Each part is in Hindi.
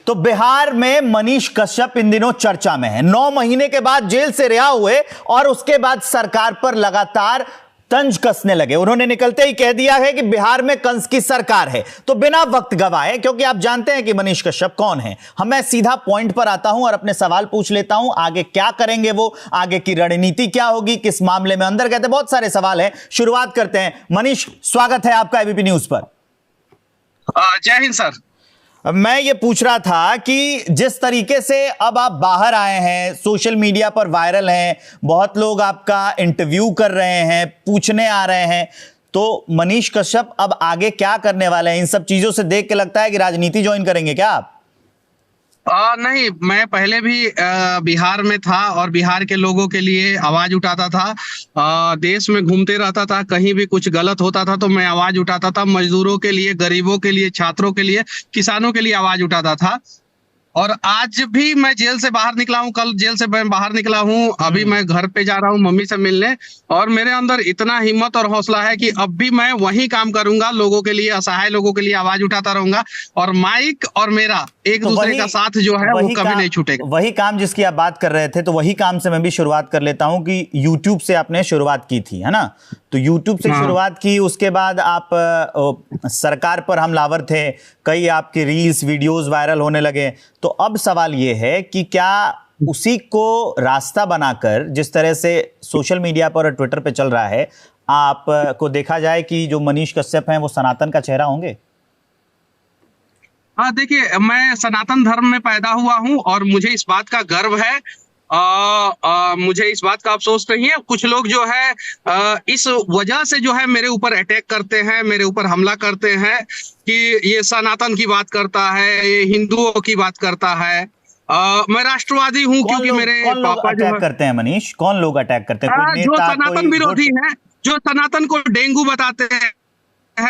तो बिहार में मनीष कश्यप इन दिनों चर्चा में है। 9 महीने के बाद जेल से रिहा हुए और उसके बाद सरकार पर लगातार तंज कसने लगे। उन्होंने निकलते ही कह दिया है कि बिहार में कंस की सरकार है। तो बिना वक्त गवाए, क्योंकि आप जानते हैं कि मनीष कश्यप कौन है, मैं सीधा पॉइंट पर आता हूं और अपने सवाल पूछ लेता हूं। आगे क्या करेंगे वो, आगे की रणनीति क्या होगी, किस मामले में अंदर कहते, बहुत सारे सवाल हैं। शुरुआत करते हैं। मनीष, स्वागत है आपका एबीपी न्यूज पर। जय हिंद सर। मैं ये पूछ रहा था कि जिस तरीके से अब आप बाहर आए हैं, सोशल मीडिया पर वायरल हैं, बहुत लोग आपका इंटरव्यू कर रहे हैं, पूछने आ रहे हैं, तो मनीष कश्यप अब आगे क्या करने वाले हैं? इन सब चीजों से देख के लगता है कि राजनीति ज्वाइन करेंगे क्या आप? नहीं, मैं पहले भी बिहार में था और बिहार के लोगों के लिए आवाज उठाता था। देश में घूमते रहता था, कहीं भी कुछ गलत होता था तो मैं आवाज उठाता था। मजदूरों के लिए, गरीबों के लिए, छात्रों के लिए, किसानों के लिए आवाज उठाता था। और आज भी मैं जेल से बाहर निकला हूं, कल जेल से मैं बाहर निकला हूं, अभी मैं घर पे जा रहा हूं मम्मी से मिलने। और मेरे अंदर इतना हिम्मत और हौसला है कि अब भी मैं वही काम करूंगा, लोगों के लिए, असहाय लोगों के लिए आवाज उठाता रहूंगा। और माइक और मेरा एक दूसरे का साथ जो है वो कभी नहीं छूटेगा। वही काम जिसकी आप बात कर रहे थे, तो वही काम से मैं भी शुरुआत कर लेता हूं कि यूट्यूब से आपने शुरुआत की थी, है ना? तो यूट्यूब से शुरुआत की, उसके बाद आप सरकार पर हमलावर थे, कई आपके रील्स वीडियोस वायरल होने लगे। तो अब सवाल ये है कि क्या उसी को रास्ता बनाकर, जिस तरह से सोशल मीडिया पर और ट्विटर पे चल रहा है, आप को देखा जाए कि जो मनीष कश्यप हैं वो सनातन का चेहरा होंगे? हाँ, देखिए, मैं सनातन धर्म में पैदा हुआ हूँ और मुझे इस बात का गर्व है। मुझे इस बात का अफसोस नहीं है। कुछ लोग जो है इस वजह से जो है मेरे ऊपर अटैक करते हैं, मेरे ऊपर हमला करते हैं कि ये सनातन की बात करता है, ये हिंदुओं की बात करता है। मैं राष्ट्रवादी हूँ क्योंकि मेरे पापा जो अटैक करते हैं। मनीष, कौन लोग अटैक करते हैं? कोई जो नेता, सनातन विरोधी हैं, जो सनातन को डेंगू बताते हैं,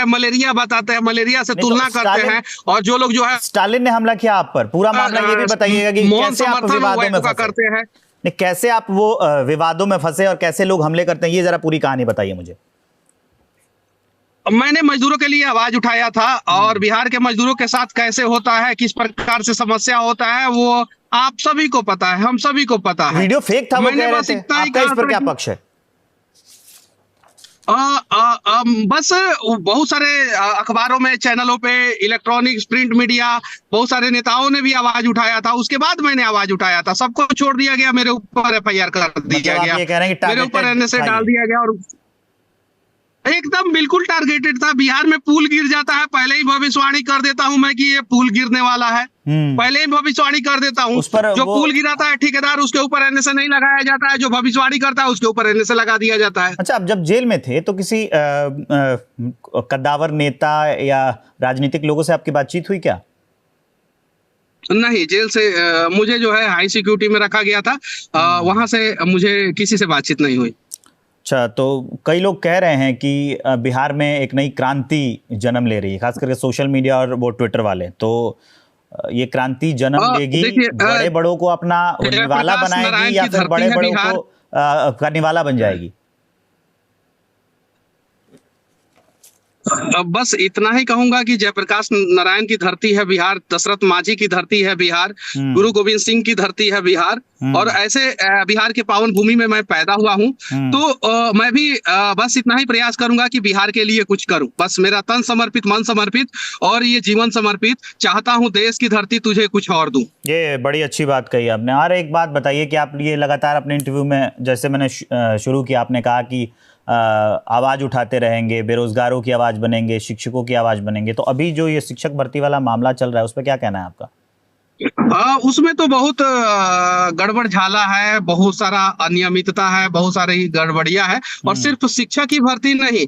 मलेरिया बताते हैं, मलेरिया से तुलना करते हैं। और जो लोग जो है, स्टालिन ने हमला किया आप पर, पूरा मामला ये भी बताइएगा कि कैसे आप विवादों में करते हैं। नहीं, कैसे आप वो विवादों में फंसे और कैसे लोग हमले करते हैं, ये जरा पूरी कहानी बताइए मुझे। मैंने मजदूरों के लिए आवाज उठाया था और बिहार के मजदूरों के साथ कैसे होता है, किस प्रकार से समस्या होता है, वो आप सभी को पता है, हम सभी को पता है। वीडियो फेक था, वो कह रहे थे। आपका इस पर क्या पक्ष है? बस बहुत सारे अखबारों में, चैनलों पे, इलेक्ट्रॉनिक्स, प्रिंट मीडिया, बहुत सारे नेताओं ने भी आवाज उठाया था। उसके बाद मैंने आवाज उठाया था, सबको छोड़ दिया गया, मेरे ऊपर एफआईआर कर दिया गया, मेरे ऊपर एनएसए डाल दिया गया। और एकदम बिल्कुल टारगेटेड था। बिहार में पुल गिर जाता है, पहले ही भविष्यवाणी कर देता हूं मैं कि ये पुल गिरने वाला है, पहले ही भविष्यवाणी कर देता हूं। जो पुल गिराता है ठेकेदार, उसके ऊपर एनएसए नहीं लगाया जाता है, जो भविष्यवाणी करता है उसके ऊपर एनएसए लगा दिया जाता है। अच्छा, अब जब जेल में थे तो किसी कद्दावर नेता या राजनीतिक लोगों से आपकी बातचीत हुई क्या? नहीं, जेल से मुझे जो है हाई सिक्योरिटी में रखा गया था, वहां से मुझे किसी से बातचीत नहीं हुई। अच्छा, तो कई लोग कह रहे हैं कि बिहार में एक नई क्रांति जन्म ले रही है, खास करके सोशल मीडिया और वो ट्विटर वाले। तो ये क्रांति जन्म लेगी, बड़े बड़ों को अपना निवाला बनाएगी या फिर बड़े बड़ों को निवाला बन जाएगी? बस इतना ही कहूंगा कि जयप्रकाश नारायण की धरती है बिहार, दशरथ माझी की धरती है बिहार, गुरु गोविंद सिंह की धरती है बिहार। और ऐसे बिहार के पावन भूमि में मैं पैदा हुआ हूं। तो मैं भी बस इतना ही प्रयास करूंगा कि बिहार के लिए कुछ करूं। बस मेरा तन समर्पित, मन समर्पित और ये जीवन समर्पित। चाहता हूं देश की धरती तुझे कुछ और दूं। ये बड़ी अच्छी बात कही आपने। और एक बात बताइए कि आप ये लगातार अपने इंटरव्यू में, जैसे मैंने शुरू किया, आपने कहा कि आवाज उठाते रहेंगे, बेरोजगारों की आवाज बनेंगे, शिक्षकों की आवाज बनेंगे। तो अभी जो ये शिक्षक भर्ती वाला मामला चल रहा है, उस पर क्या कहना है आपका? उसमें तो बहुत गड़बड़ झाला है, बहुत सारा अनियमितता है, बहुत सारी गड़बड़ियां है। और सिर्फ शिक्षक की भर्ती नहीं,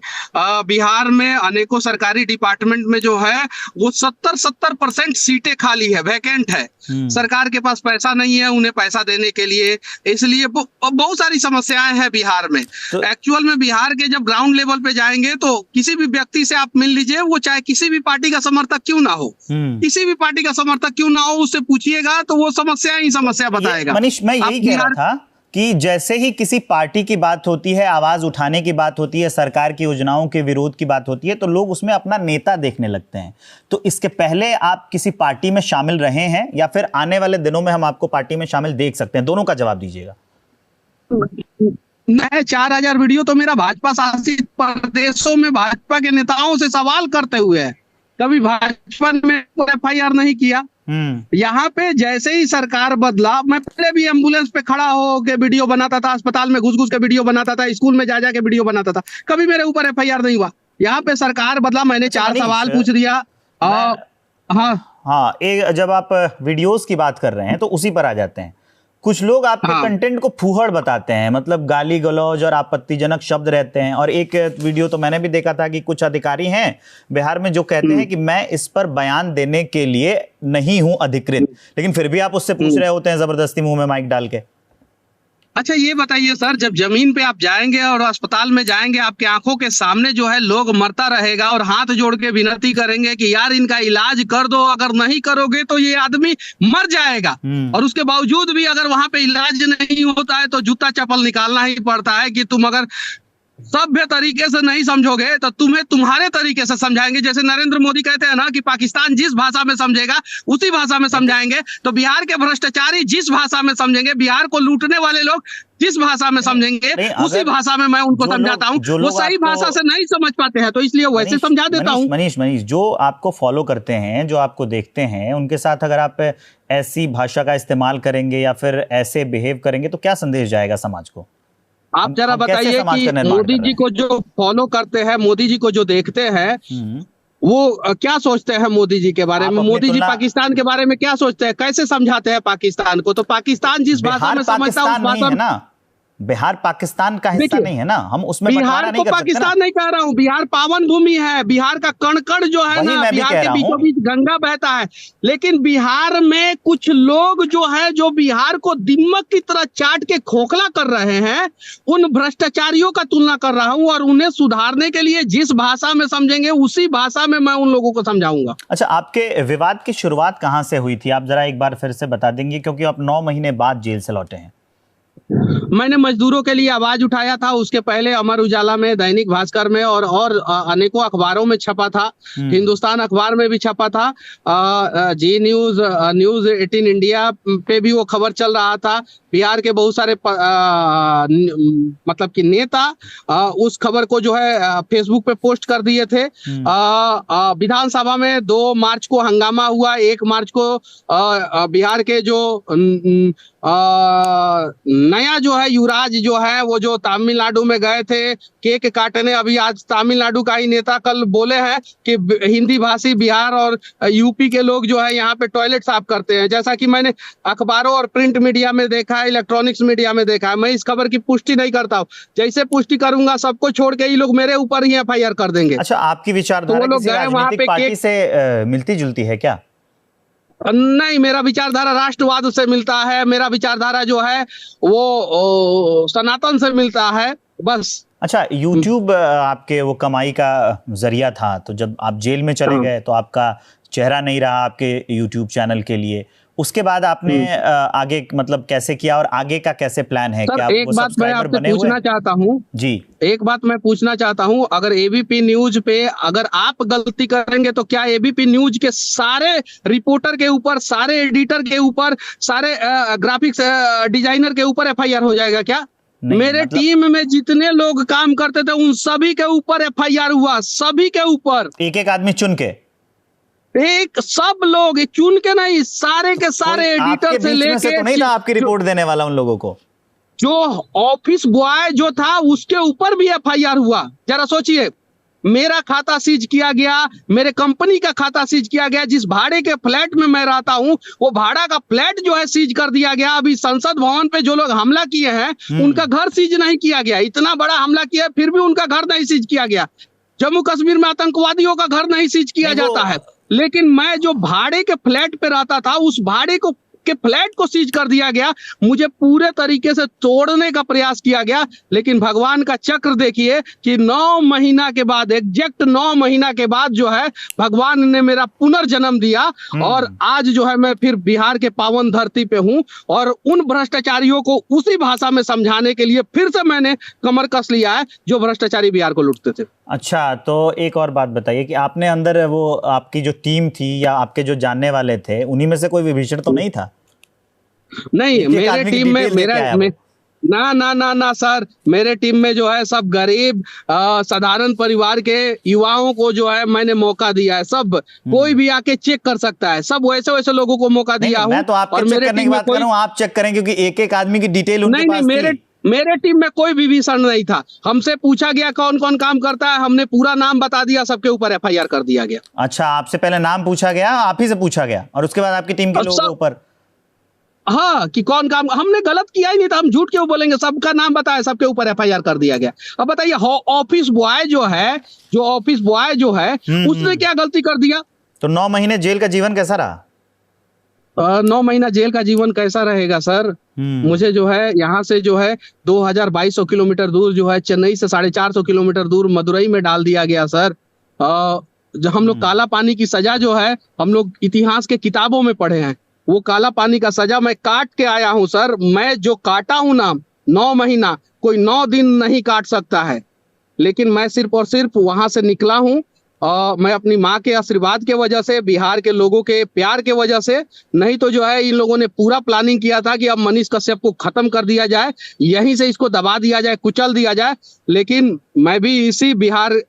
बिहार में अनेकों सरकारी डिपार्टमेंट में जो है वो 70% सीटें खाली है, वैकेंट है। सरकार के पास पैसा नहीं है उन्हें पैसा देने के लिए, इसलिए बहुत सारी समस्याएं हैं बिहार में। तो एक्चुअल में बिहार के जब ग्राउंड लेवल पे जाएंगे तो किसी भी व्यक्ति से आप मिल लीजिए, वो चाहे किसी भी पार्टी का समर्थक क्यों ना हो, किसी भी पार्टी का समर्थक क्यों ना हो, उससे पूछिएगा तो वो समस्या ही समस्या बताएगा। मनीष, मैं यही कह रहा था कि जैसे ही किसी पार्टी की बात होती है, आवाज उठाने की बात होती है, सरकार की योजनाओं के विरोध की बात होती है, तो लोग उसमें अपना नेता देखने लगते हैं। तो इसके पहले आप किसी पार्टी में शामिल रहे हैं या फिर आने वाले दिनों में हम आपको पार्टी में शामिल देख सकते हैं? दोनों का जवाब दीजिएगा। मैं 4000 वीडियो तो मेरा भाजपा शासित प्रदेशों में भाजपा के नेताओं से सवाल करते हुए है, कभी भाजपा में FIR नहीं किया। यहाँ पे जैसे ही सरकार बदला, मैं पहले भी एम्बुलेंस पे खड़ा हो के वीडियो बनाता था, अस्पताल में घुस घुस के वीडियो बनाता था, स्कूल में जा जा के वीडियो बनाता था, कभी मेरे ऊपर FIR नहीं हुआ। यहाँ पे सरकार बदला, मैंने 4 सवाल पूछ दिया। हाँ, जब आप वीडियोस की बात कर रहे हैं तो उसी पर आ जाते हैं। कुछ लोग आपके कंटेंट को फूहड़ बताते हैं, मतलब गाली गलौज और आपत्तिजनक शब्द रहते हैं। और एक वीडियो तो मैंने भी देखा था कि कुछ अधिकारी हैं बिहार में जो कहते हैं कि मैं इस पर बयान देने के लिए नहीं हूं अधिकृत, लेकिन फिर भी आप उससे पूछ रहे होते हैं जबरदस्ती मुंह में माइक डाल के। अच्छा ये बताइए सर, जब जमीन पे आप जाएंगे और अस्पताल में जाएंगे, आपके आंखों के सामने जो है लोग मरता रहेगा और हाथ जोड़ के विनती करेंगे कि यार इनका इलाज कर दो, अगर नहीं करोगे तो ये आदमी मर जाएगा, और उसके बावजूद भी अगर वहां पे इलाज नहीं होता है तो जूता चप्पल निकालना ही पड़ता है कि तुम अगर सभ्य तरीके से नहीं समझोगे तो तुम्हें तुम्हारे तरीके से समझाएंगे। जैसे नरेंद्र मोदी कहते हैं ना कि पाकिस्तान जिस भाषा में समझेगा उसी भाषा में समझाएंगे, तो बिहार के भ्रष्टाचारी जिस भाषा में समझेंगे, बिहार को लूटने वाले लोग जिस भाषा में समझेंगे उसी भाषा में मैं उनको समझाता हूँ। वो सही भाषा से नहीं समझ पाते हैं तो इसलिए वैसे समझा देता हूँ। मनीष, जो आपको फॉलो करते हैं, जो आपको देखते हैं, उनके साथ अगर आप ऐसी भाषा का इस्तेमाल करेंगे या फिर ऐसे बिहेव करेंगे तो क्या संदेश जाएगा समाज को? आप जरा बताइए कि मोदी जी को जो फॉलो करते हैं, मोदी जी को जो देखते हैं, वो क्या सोचते हैं मोदी जी के बारे में? मोदी जी पाकिस्तान के बारे में क्या सोचते हैं, कैसे समझाते हैं पाकिस्तान को? तो पाकिस्तान जिस भाषा में समझता है उस भाषा में। बिहार पाकिस्तान का हिस्सा नहीं है ना, हम उसमें बिहार को पाकिस्तान नहीं कह रहा हूँ, बिहार पावन भूमि है, बिहार का कण कण जो है ना, बिहार के बीचों बीच गंगा बहता है। लेकिन बिहार में कुछ लोग जो है, जो बिहार को दिमक की तरह चाट के खोखला कर रहे हैं, उन भ्रष्टाचारियों का तुलना कर रहा हूँ, और उन्हें सुधारने के लिए जिस भाषा में समझेंगे उसी भाषा में मैं उन लोगों को समझाऊंगा। अच्छा, आपके विवाद की शुरुआत कहाँ से हुई थी, आप जरा एक बार फिर से बता देंगे, क्योंकि आप 9 महीने बाद जेल से लौटे हैं। मैंने मजदूरों के लिए आवाज उठाया था, उसके पहले अमर उजाला में, दैनिक भास्कर में और अनेकों अखबारों में छपा था, हिंदुस्तान अखबार में भी छपा था, जी न्यूज, न्यूज 18 इंडिया पे भी वो खबर चल रहा था। बिहार के बहुत सारे मतलब कि नेता उस खबर को जो है फेसबुक पे पोस्ट कर दिए थे। विधानसभा में 2 मार्च को हंगामा हुआ। 1 मार्च को बिहार के जो नया जो है युवराज जो है, वो जो तमिलनाडु में गए थे केक काटने, अभी आज तमिलनाडु का ही नेता कल बोले हैं कि हिंदी भाषी बिहार और यूपी के लोग जो है यहाँ पे टॉयलेट साफ करते हैं। जैसा कि मैंने अखबारों और प्रिंट मीडिया में देखा है, इलेक्ट्रॉनिक्स मीडिया में देखा है। मैं इस खबर की पुष्टि नहीं करता हूँ, जैसे पुष्टि करूंगा सबको छोड़ के ये लोग मेरे ऊपर ही FIR कर देंगे। अच्छा, आपकी विचारधारा किसी राजनीतिक पार्टी से मिलती जुलती है क्या? नहीं, मेरा विचारधारा राष्ट्रवाद से मिलता है, मेरा विचारधारा जो है वो सनातन से मिलता है, बस। अच्छा, YouTube आपके वो कमाई का जरिया था, तो जब आप जेल में चले गए तो आपका चेहरा नहीं रहा आपके YouTube चैनल के लिए। उसके बाद आपने आगे मतलब कैसे किया और आगे का कैसे प्लान है? क्या एक बात मैं आपसे पूछना चाहता हूँ जी, एक बात मैं पूछना चाहता हूँ, अगर ABP न्यूज पे अगर आप गलती करेंगे तो क्या ABP न्यूज के सारे रिपोर्टर के ऊपर, सारे एडिटर के ऊपर, सारे ग्राफिक्स डिजाइनर के ऊपर FIR हो जाएगा क्या? मेरे टीम में जितने लोग काम करते थे उन सभी के ऊपर FIR हुआ, सभी के ऊपर। एक आदमी चुन के? एक सब लोग चुन के नहीं, सारे के सारे एडिटर से लेके तो नहीं था आपकी रिपोर्ट देने वाला उन लोगों को? जो ऑफिस बॉय जो था उसके ऊपर भी FIR हुआ। जरा सोचिए, मेरा खाता सीज किया गया, मेरे कंपनी का खाता सीज किया गया, जिस भाड़े के फ्लैट में मैं रहता हूं वो भाड़ा का फ्लैट जो है सीज कर दिया गया। अभी संसद भवन पे जो लोग हमला किए हैं उनका घर सीज नहीं किया गया। इतना बड़ा हमला किया फिर भी उनका घर नहीं सीज किया गया। जम्मू कश्मीर में आतंकवादियों का घर नहीं सीज किया जाता है, लेकिन मैं जो भाड़े के फ्लैट पे रहता था उस भाड़े को के फ्लैट को सीज कर दिया गया, मुझे पूरे तरीके से तोड़ने का प्रयास किया गया, लेकिन भगवान का चक्र देखिए कि 9 महीना के बाद, एग्जैक्ट 9 महीना के बाद जो है भगवान ने मेरा पुनर्जन्म दिया और आज जो है मैं फिर बिहार के पावन धरती पे हूं और उन भ्रष्टाचारियों को उसी भाषा में समझाने के लिए फिर से मैंने कमर कस लिया है जो भ्रष्टाचारी बिहार को लूटते थे। अच्छा, तो एक और बात बताइए कि आपने अंदर वो आपकी जो टीम थी या आपके जो जानने वाले थे उन्हीं में से कोई विभीषण तो नहीं था? नहीं, मेरे टीम में ना सर, मेरे टीम में जो है सब गरीब साधारण परिवार के युवाओं को जो है मैंने मौका दिया है। सब कोई भी आके चेक कर सकता है, सब वैसे वैसे लोगों को मौका दिया हूं। मैं तो आपके चेक करने की बात कर रहा हूं, आप चेक करें क्योंकि एक एक आदमी की डिटेल उनके पास थी। मेरे टीम में कोई विभीषण नहीं था। हमसे पूछा गया कौन कौन काम करता है, हमने पूरा नाम बता दिया, सबके ऊपर FIR कर दिया गया। अच्छा, आपसे पहले नाम पूछा गया, आप ही से पूछा गया और उसके बाद आपकी टीम के लोगों के ऊपर? हाँ, कि कौन काम, हमने गलत किया ही नहीं था, हम झूठ क्यों बोलेंगे, सबका नाम बताया, सबके ऊपर FIR कर दिया गया। अब बताइए ऑफिस बॉय जो है उसने क्या गलती कर दिया? तो 9 महीने जेल का जीवन कैसा रहा? 9 महीना जेल का जीवन कैसा रहेगा सर? मुझे जो है यहाँ से जो है 2200 किलोमीटर दूर जो है चेन्नई से 450 किलोमीटर दूर मदुरई में डाल दिया गया सर। जो हम लोग काला पानी की सजा जो है हम लोग इतिहास के किताबों में पढ़े हैं, वो काला पानी का सजा मैं काट के आया हूं सर। मैं जो काटा हूं ना 9 महीना, कोई 9 दिन नहीं काट सकता है, लेकिन मैं सिर्फ और सिर्फ वहां से निकला हूं मैं अपनी माँ के आशीर्वाद के वजह से, बिहार के लोगों के प्यार के वजह से। नहीं तो जो है इन लोगों ने पूरा प्लानिंग किया था कि अब मनीष कश्यप को खत्म कर दिया जाए, यहीं से इसको दबा दिया जाए, कुचल दिया जाए। लेकिन मैं भी इसी बिहार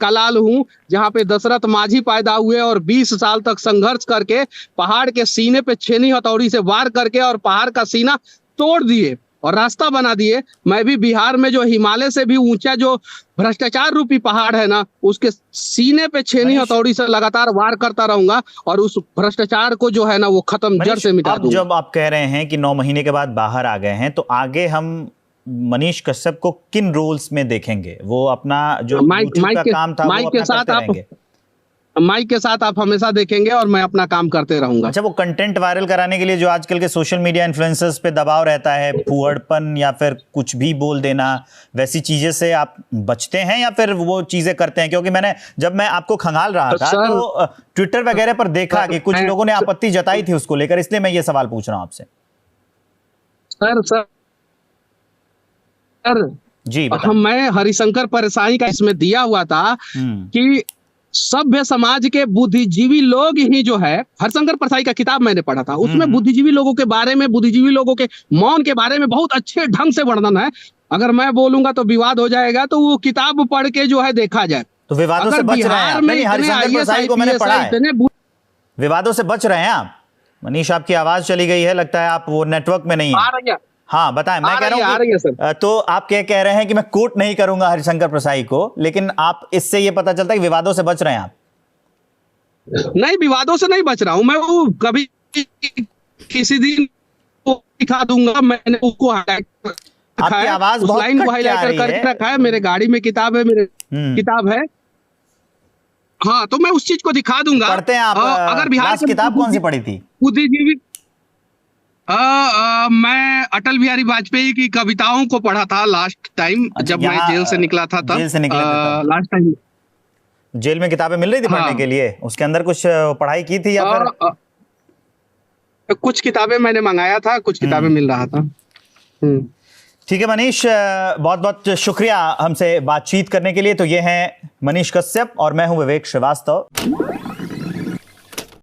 का लाल हूं जहां पे दशरथ मांझी पैदा हुए और 20 साल तक संघर्ष करके पहाड़ के सीने पे छेनी हथौड़ी से वार करके और पहाड़ का सीना तोड़ दिए और रास्ता बना दिए। मैं भी बिहार में जो हिमालय से भी ऊंचा जो भ्रष्टाचार रूपी पहाड़ है ना, उसके सीने पे छेनी हथौड़ी से लगातार वार करता रहूंगा और उस भ्रष्टाचार को जो है ना वो खत्म जड़ से मिटा दूंगा। जब आप कह रहे हैं कि 9 महीने के बाद बाहर आ गए हैं, तो आगे हम मनीष कश्यप को किन रोल्स में देखेंगे? वो अपना जो माइक का काम था वो अपना करते रहेंगे? माइक के साथ आप हमेशा देखेंगे और मैं अपना काम करते रहूंगा। अच्छा, वो कंटेंट वायरल कराने के लिए जो आजकल के सोशल मीडिया इन्फ्लुएंसर्स पे दबाव रहता है, फुहड़पन या फिर कुछ भी बोल देना, वैसी चीजें से आप बचते हैं या फिर वो चीजें करते हैं? क्योंकि मैंने जब मैं आपको खंगाल रहा था तो ट्विटर वगैरह पर देखा कि कुछ लोगों ने आपत्ति जताई थी उसको लेकर, इसलिए मैं ये सवाल पूछ रहा हूं आपसे। सर जी मैं हरिशंकर परसाई का इसमें दिया हुआ था कि सभ्य समाज के बुद्धिजीवी लोग ही जो है, हरिशंकर परसाई का किताब मैंने पढ़ा था, उसमें बुद्धिजीवी लोगों के बारे में, बुद्धिजीवी लोगों के मौन के बारे में बहुत अच्छे ढंग से वर्णन है। अगर मैं बोलूंगा तो विवाद हो जाएगा, तो वो किताब पढ़ के जो है देखा जाए। तो विवादों से बच रहे हैं? नहीं, हरिशंकर परसाई को मैंने पढ़ा है। विवादों से बच रहे हैं आप? मनीष, आपकी आवाज चली गई है, लगता है आप वो नेटवर्क में नहीं है। हाँ बताएं। मैं कह रहा हूँ तो आप क्या कह रहे हैं कि मैं कोट नहीं करूंगा हरिशंकर परसाई को, लेकिन आप इससे ये पता चलता है कि विवादों से बच रहे हैं आप? नहीं, विवादों से नहीं बच रहा हूं मैं। वो कभी किसी दिन दिखा दूंगा, मैंने उसको आपकी आवाज बहुत लाइन को हाईलाइटर करके रखा है, मेरे गाड़ी में किताब है, मेरे किताब है। हाँ, तो मैं उस चीज को दिखा दूंगा। पढ़ते हैं आप? अगर बिहार की किताब कौन सी पढ़ी थी? बुद्धिजीवी मैं अटल बिहारी वाजपेयी की कविताओं को पढ़ा था लास्ट टाइम, जब मैं जेल से निकला था तब। जेल से निकले थे लास्ट टाइम जेल में किताबें मिल रही थी पढ़ने के लिए? उसके अंदर कुछ पढ़ाई की थी या फिर? कुछ किताबें मैंने मंगाया था, कुछ किताबें मिल रहा था। ठीक है मनीष, बहुत बहुत शुक्रिया हमसे बातचीत करने के लिए। तो ये हैं मनीष कश्यप और मैं हूं विवेक श्रीवास्तव।